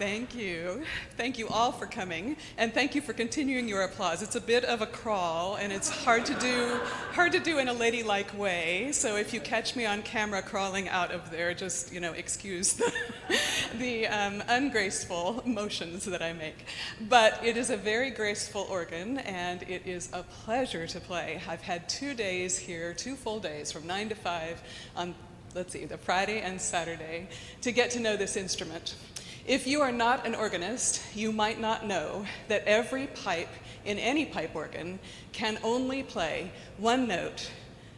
Thank you. Thank you all for coming, and thank you for continuing your applause. It's a bit of a crawl, and it's hard to do in a ladylike way. So if you catch me on camera crawling out of there, just excuse the ungraceful motions that I make. But it is a very graceful organ, and it is a pleasure to play. I've had 2 days here, 2 full days, from 9 to 5 on, the Friday and Saturday, to get to know this instrument. If you are not an organist, you might not know that every pipe in any pipe organ can only play one note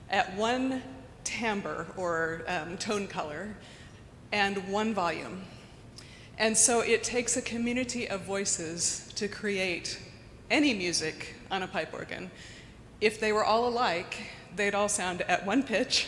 at one timbre or tone color and one volume. And so it takes a community of voices to create any music on a pipe organ. If they were all alike, they'd all sound at one pitch,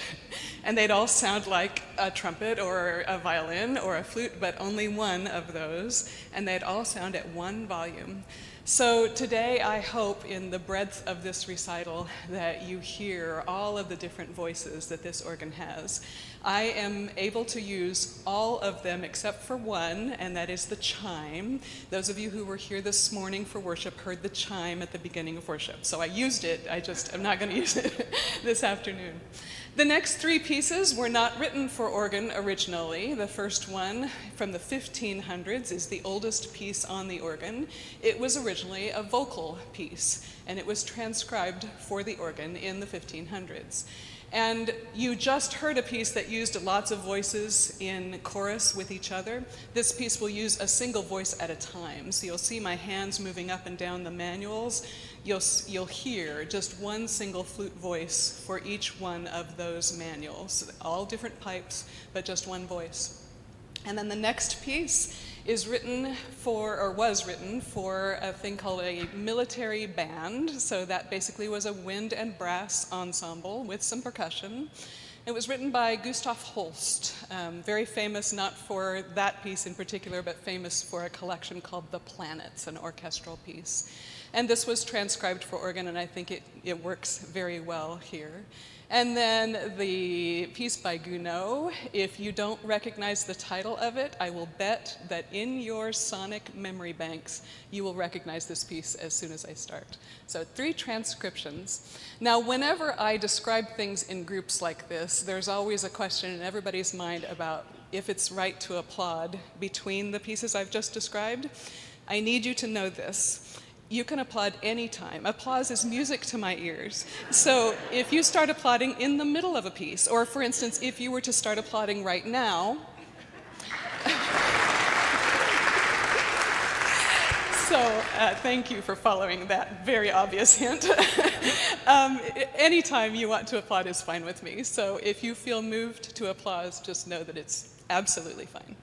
and they'd all sound like a trumpet or a violin or a flute, but only one of those, and they'd all sound at one volume. So today I hope in the breadth of this recital that you hear all of the different voices that this organ has. I am able to use all of them except for one, and that is the chime. Those of you who were here this morning for worship heard the chime at the beginning of worship. So I used it, I'm not going to use it this afternoon. The next 3 pieces were not written for organ originally. The first one, from the 1500s, is the oldest piece on the organ. It was originally a vocal piece, and it was transcribed for the organ in the 1500s. And you just heard a piece that used lots of voices in chorus with each other. This piece will use a single voice at a time. So you'll see my hands moving up and down the manuals. You'll hear just one single flute voice for each one of those manuals. All different pipes, but just one voice. And then the next piece is was written for a thing called a military band. So that basically was a wind and brass ensemble with some percussion. It was written by Gustav Holst, very famous not for that piece in particular, but famous for a collection called The Planets, an orchestral piece. And this was transcribed for organ, and I think it works very well here. And then the piece by Gounod, if you don't recognize the title of it, I will bet that in your sonic memory banks, you will recognize this piece as soon as I start. So 3 transcriptions. Now, whenever I describe things in groups like this, there's always a question in everybody's mind about if it's right to applaud between the pieces I've just described. I need you to know this. You can applaud anytime. Applause is music to my ears. So if you start applauding in the middle of a piece, or for instance, if you were to start applauding right now, so thank you for following that very obvious hint. Anytime you want to applaud is fine with me. So if you feel moved to applause, just know that it's absolutely fine.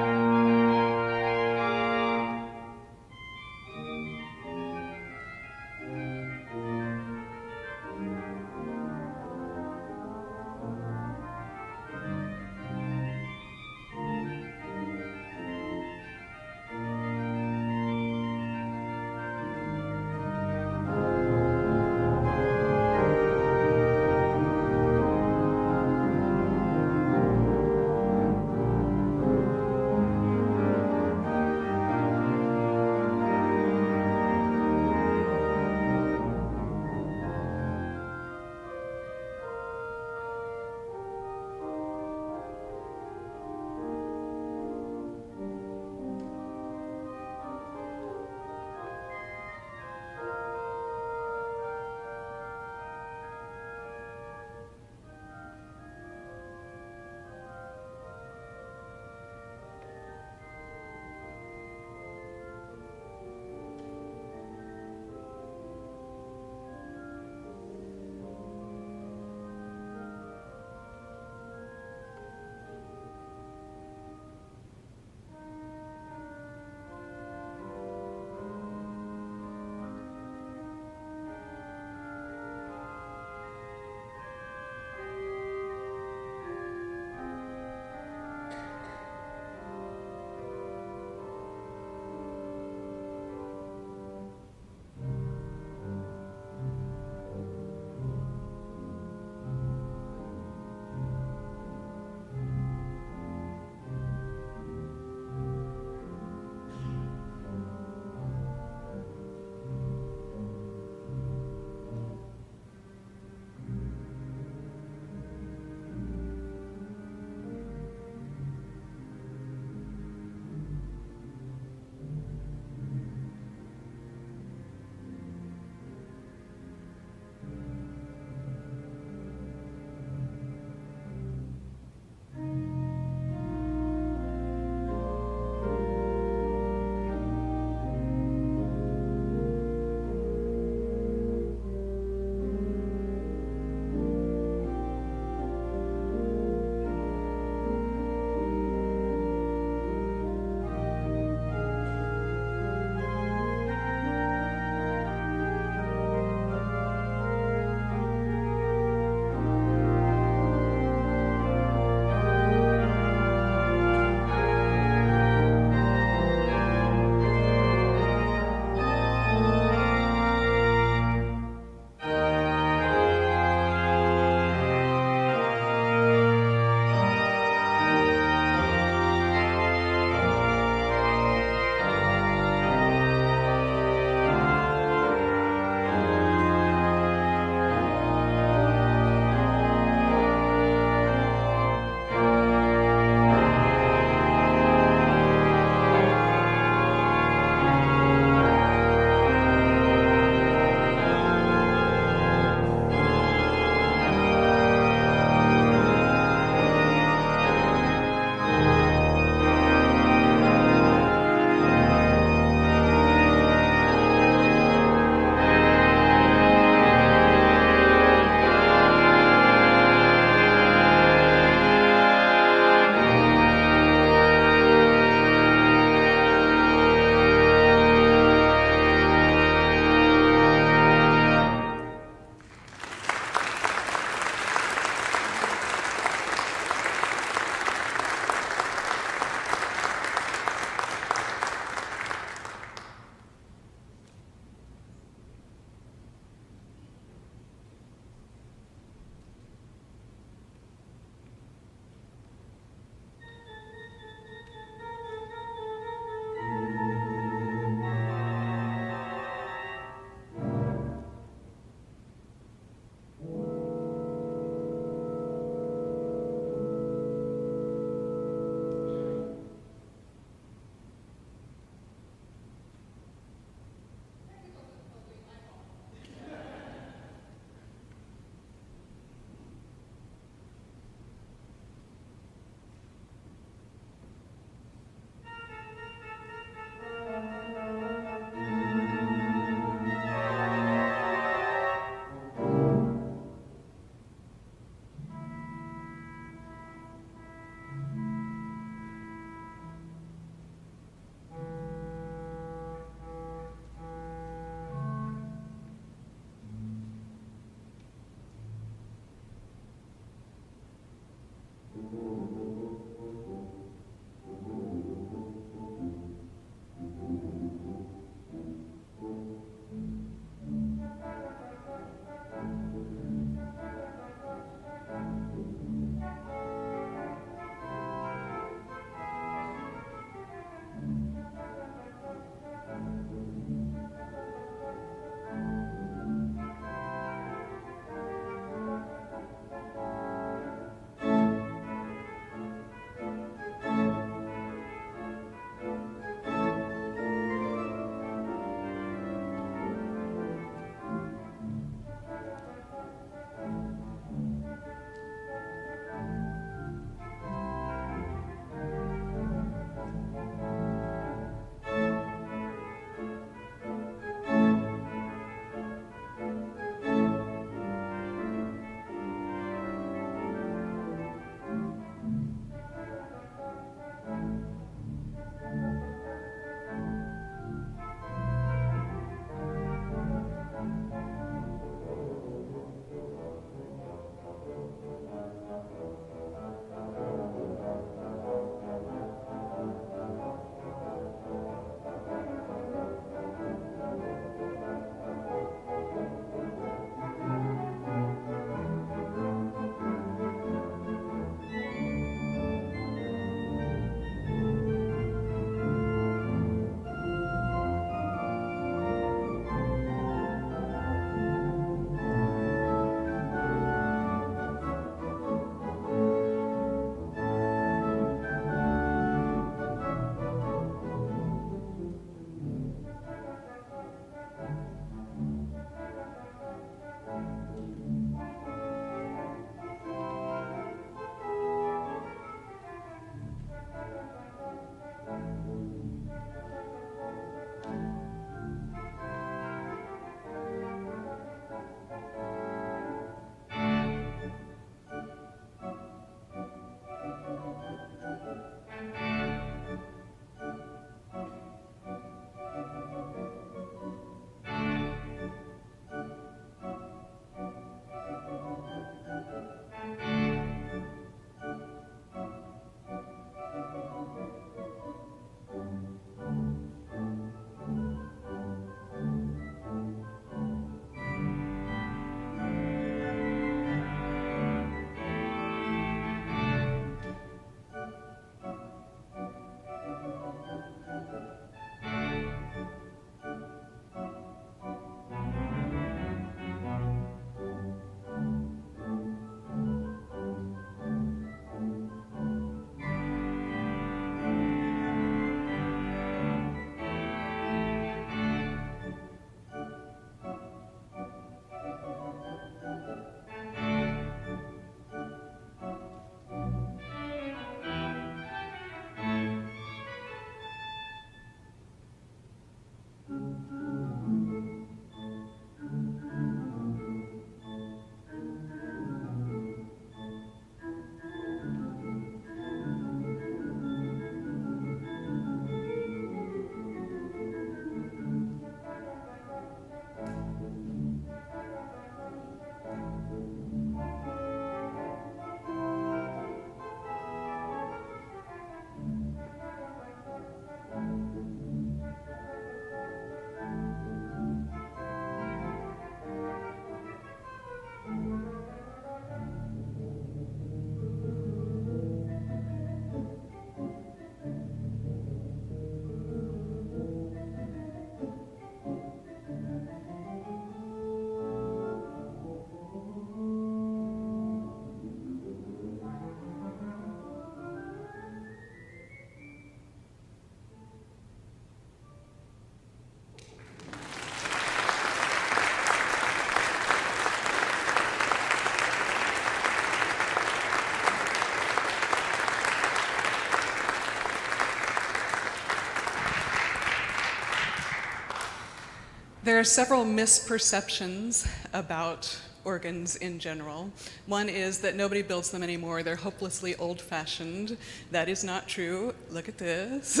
There are several misperceptions about organs in general. One is that nobody builds them anymore. They're hopelessly old-fashioned. That is not true. Look at this.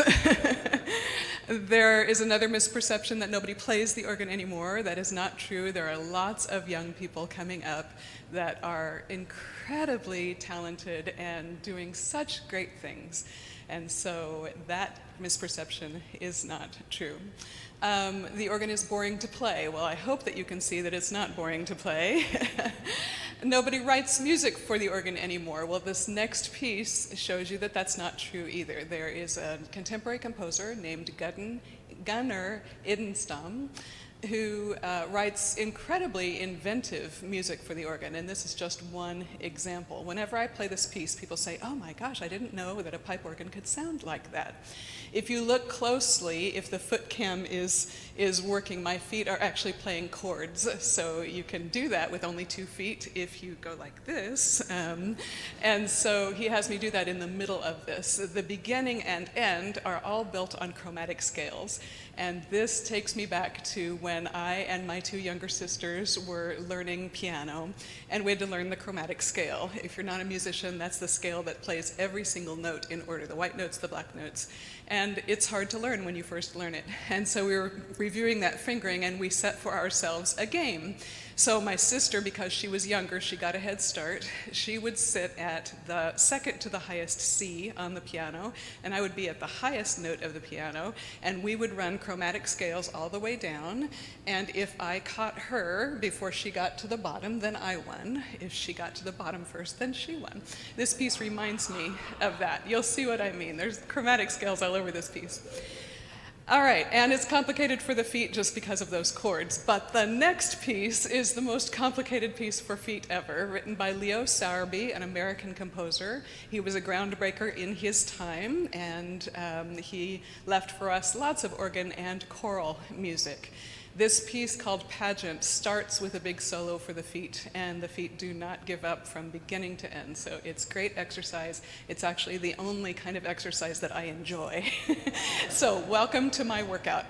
There is another misperception that nobody plays the organ anymore. That is not true. There are lots of young people coming up that are incredibly talented and doing such great things. And so that misperception is not true. The organ is boring to play. Well, I hope that you can see that it's not boring to play. Nobody writes music for the organ anymore. Well, this next piece shows you that that's not true either. There is a contemporary composer named Gunnar Idenstam who writes incredibly inventive music for the organ, and this is just one example. Whenever I play this piece, people say, "Oh my gosh, I didn't know that a pipe organ could sound like that." If you look closely, if the foot cam is working, my feet are actually playing chords, so you can do that with only 2 feet if you go like this. And so he has me do that in the middle of this. The beginning and end are all built on chromatic scales, and this takes me back to when I and my 2 younger sisters were learning piano, and we had to learn the chromatic scale. If you're not a musician, that's the scale that plays every single note in order, the white notes, the black notes. And it's hard to learn when you first learn it. And so we were reviewing that fingering, and we set for ourselves a game. So my sister, because she was younger, she got a head start. She would sit at the second to the highest C on the piano, and I would be at the highest note of the piano, and we would run chromatic scales all the way down. And if I caught her before she got to the bottom, then I won. If she got to the bottom first, then she won. This piece reminds me of that. You'll see what I mean. There's chromatic scales all over this piece. All right, and it's complicated for the feet just because of those chords, but the next piece is the most complicated piece for feet ever, written by Leo Sowerby, an American composer. He was a groundbreaker in his time, and he left for us lots of organ and choral music. This piece called Pageant starts with a big solo for the feet, and the feet do not give up from beginning to end, so it's great exercise. It's actually the only kind of exercise that I enjoy. So welcome to my workout.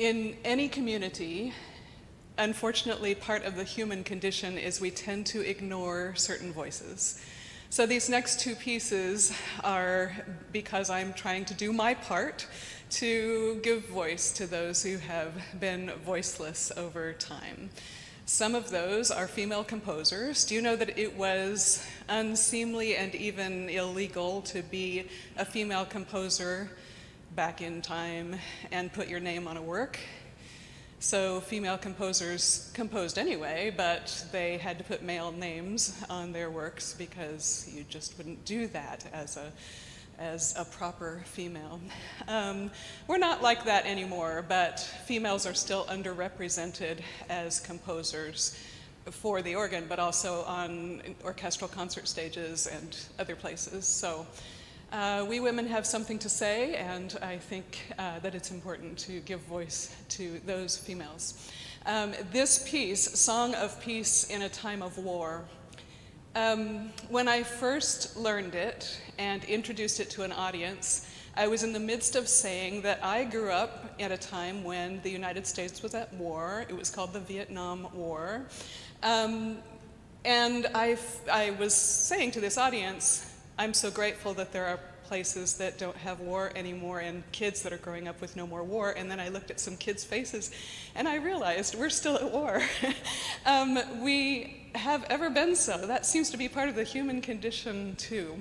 In any community, unfortunately, part of the human condition is we tend to ignore certain voices. So these next two pieces are because I'm trying to do my part to give voice to those who have been voiceless over time. Some of those are female composers. Do you know that it was unseemly and even illegal to be a female composer back in time and put your name on a work? So female composers composed anyway, but they had to put male names on their works because you just wouldn't do that as a proper female. We're not like that anymore, but females are still underrepresented as composers for the organ, but also on orchestral concert stages and other places. So we women have something to say, and I think that it's important to give voice to those females. This piece, Song of Peace in a Time of War, when I first learned it and introduced it to an audience, I was in the midst of saying that I grew up at a time when the United States was at war. It was called the Vietnam War. And I was saying to this audience, I'm so grateful that there are places that don't have war anymore and kids that are growing up with no more war. And then I looked at some kids' faces and I realized we're still at war. We have ever been so. That seems to be part of the human condition too.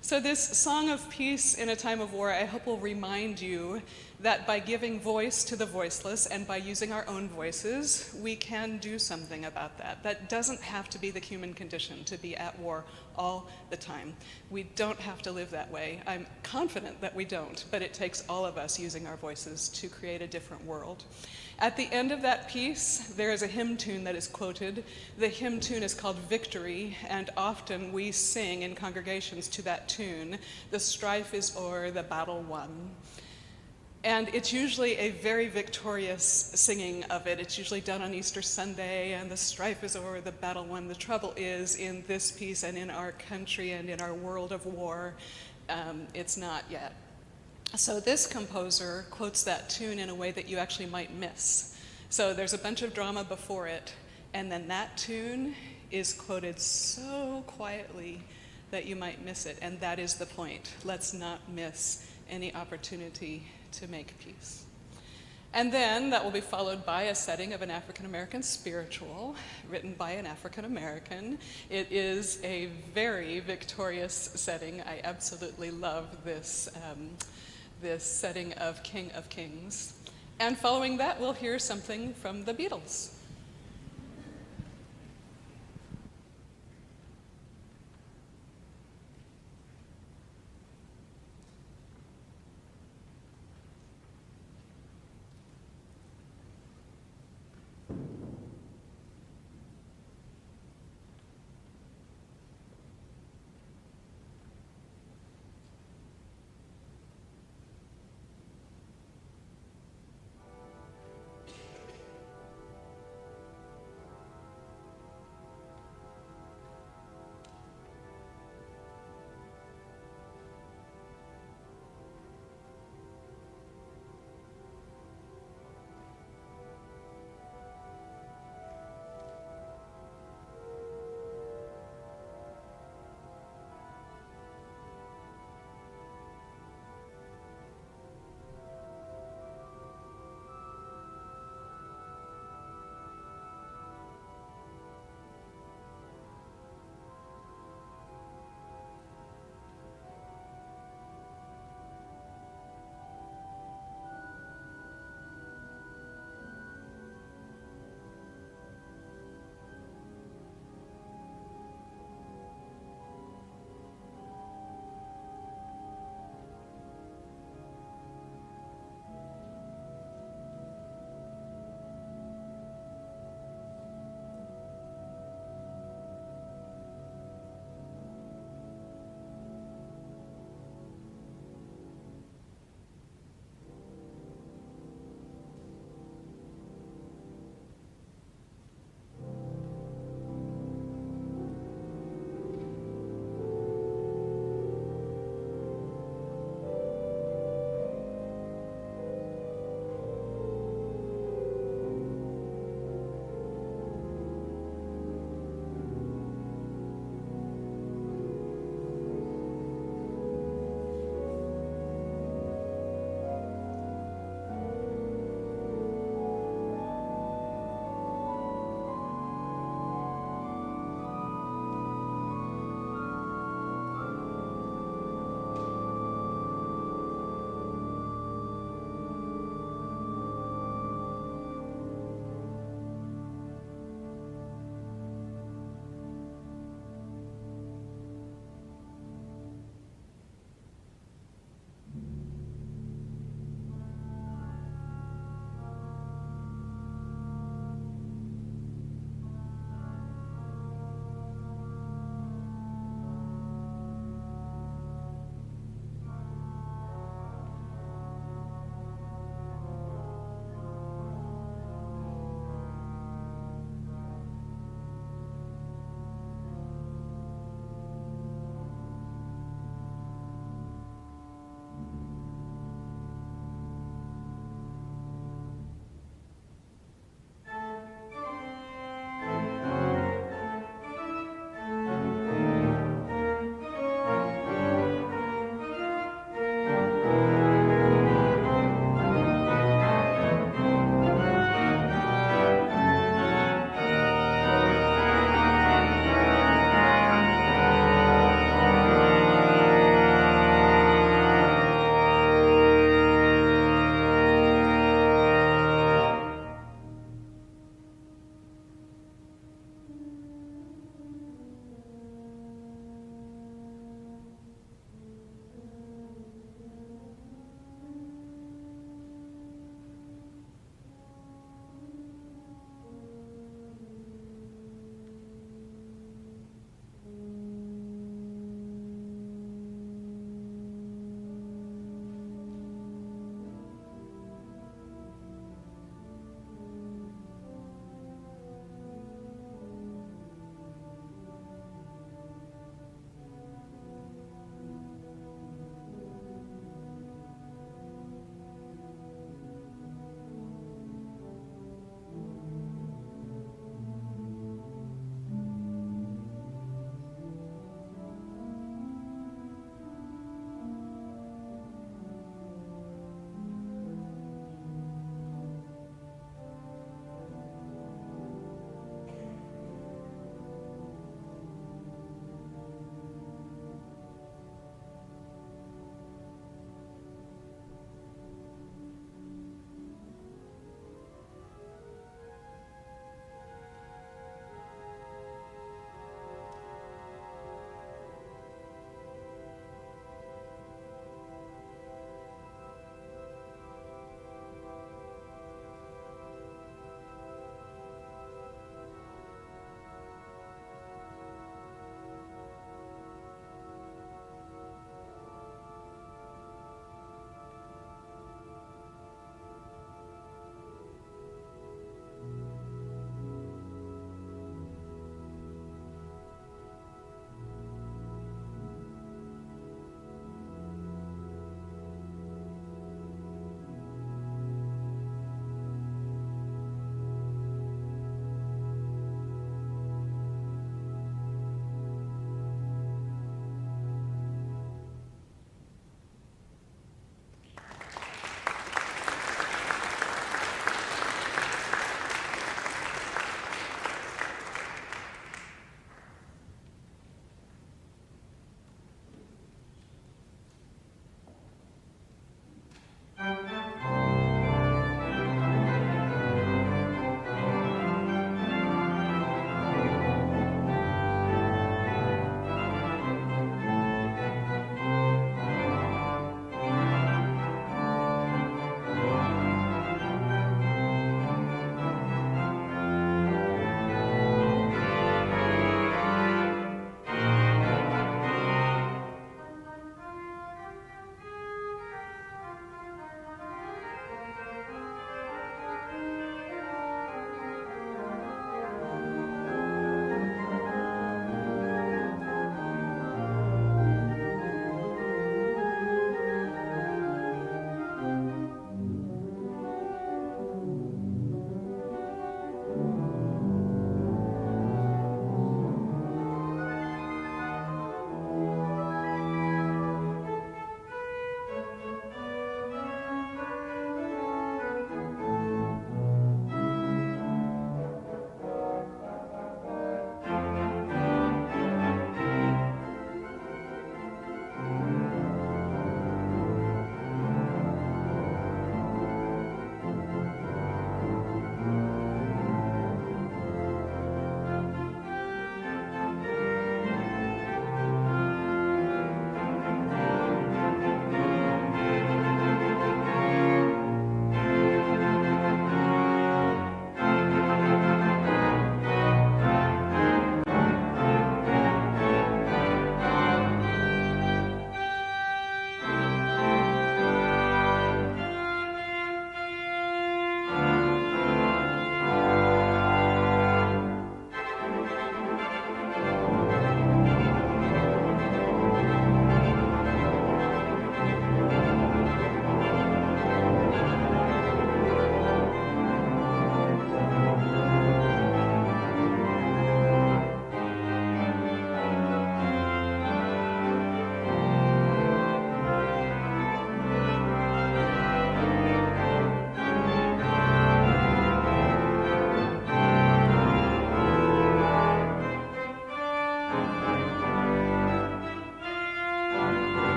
So this Song of Peace in a Time of War, I hope will remind you that by giving voice to the voiceless and by using our own voices, we can do something about that. That doesn't have to be the human condition, to be at war all the time. We don't have to live that way. I'm confident that we don't, but it takes all of us using our voices to create a different world. At the end of that piece, there is a hymn tune that is quoted. The hymn tune is called Victory, and often we sing in congregations to that tune, "The strife is o'er, the battle won." And it's usually a very victorious singing of it. It's usually done on Easter Sunday, and the strife is o'er, the battle won. The trouble is, in this piece and in our country and in our world of war, it's not yet. So this composer quotes that tune in a way that you actually might miss. So there's a bunch of drama before it, and then that tune is quoted so quietly that you might miss it, and that is the point. Let's not miss any opportunity to make peace. And then that will be followed by a setting of an African-American spiritual written by an African-American. It is a very victorious setting. I absolutely love this setting of King of Kings. And following that, we'll hear something from the Beatles.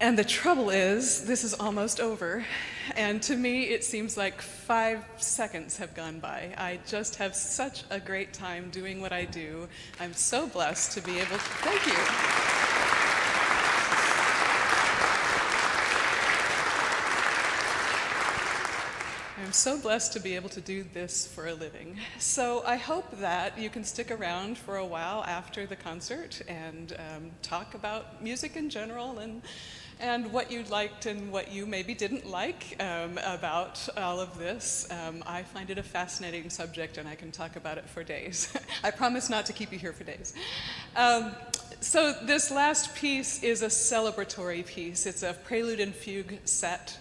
And the trouble is, this is almost over. And to me, it seems like 5 seconds have gone by. I just have such a great time doing what I do. I'm so blessed to be able to, thank you. I'm so blessed to be able to do this for a living. So I hope that you can stick around for a while after the concert and talk about music in general and what you liked and what you maybe didn't like about all of this. I find it a fascinating subject and I can talk about it for days. I promise not to keep you here for days. So this last piece is a celebratory piece. It's a Prelude and Fugue set.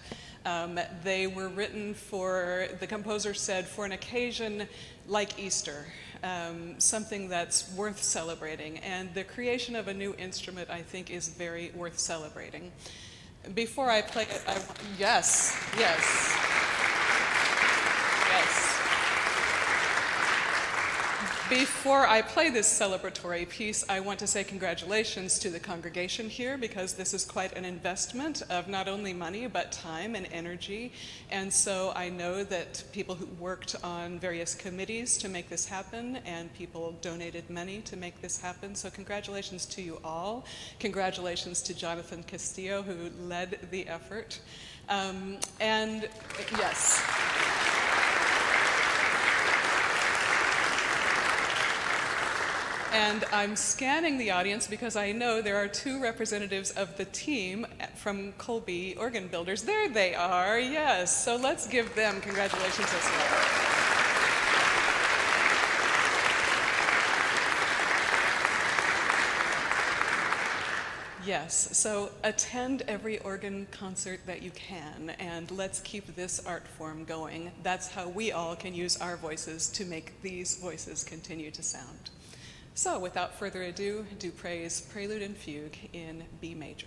They were written for, the composer said, for an occasion like Easter, something that's worth celebrating. And the creation of a new instrument, I think, is very worth celebrating. Before I play it, yes. Before I play this celebratory piece, I want to say congratulations to the congregation here because this is quite an investment of not only money but time and energy. And so I know that people who worked on various committees to make this happen and people donated money to make this happen. So congratulations to you all. Congratulations to Jonathan Castillo who led the effort. And yes. And I'm scanning the audience because I know there are 2 representatives of the team from Colby Organ Builders. There they are, yes. So let's give them congratulations as well. Yes, so attend every organ concert that you can, and let's keep this art form going. That's how we all can use our voices to make these voices continue to sound. So without further ado, Dupre's Prelude and Fugue in B major.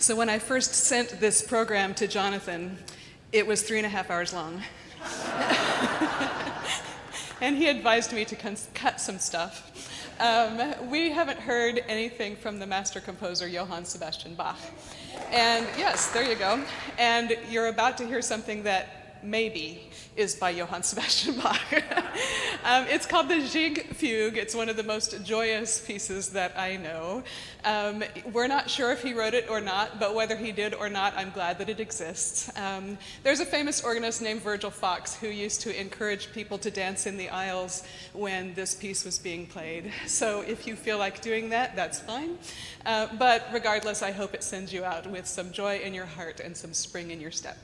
So when I first sent this program to Jonathan, it was 3.5 hours long. And he advised me to cut some stuff. We haven't heard anything from the master composer Johann Sebastian Bach. And yes, there you go. And you're about to hear something that maybe is by Johann Sebastian Bach. It's called the Gigue Fugue. It's one of the most joyous pieces that I know. We're not sure if he wrote it or not, but whether he did or not, I'm glad that it exists. There's a famous organist named Virgil Fox who used to encourage people to dance in the aisles when this piece was being played. So if you feel like doing that, that's fine. But regardless, I hope it sends you out with some joy in your heart and some spring in your step.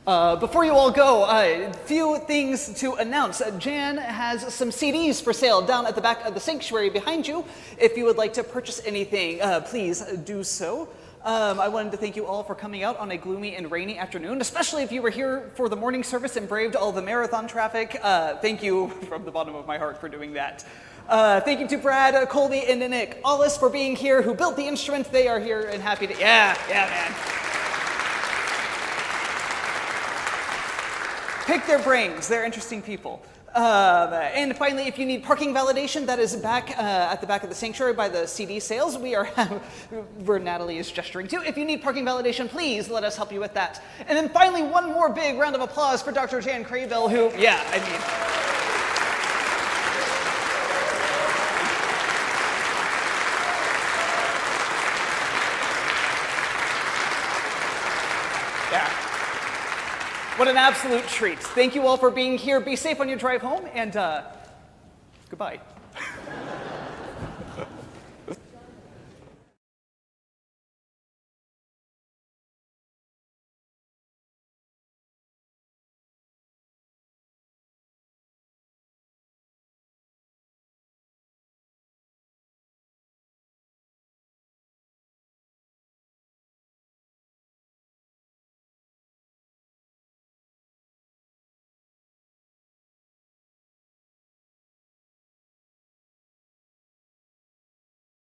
Before you all go, a few things to announce. Jan has some CDs for sale down at the back of the sanctuary behind you. If you would like to purchase anything, please do so. I wanted to thank you all for coming out on a gloomy and rainy afternoon, especially if you were here for the morning service and braved all the marathon traffic. Thank you from the bottom of my heart for doing that. Thank you to Brad, Colby, and Nick Allis for being here, who built the instrument. They are here and happy to... Yeah, man. Pick their brains. They're interesting people. And finally, if you need parking validation, that is back at the back of the sanctuary by the CD sales. Where Natalie is gesturing to. If you need parking validation, please let us help you with that. And then finally, one more big round of applause for Dr. Jan Kraybill, who, what an absolute treat. Thank you all for being here. Be safe on your drive home, and goodbye.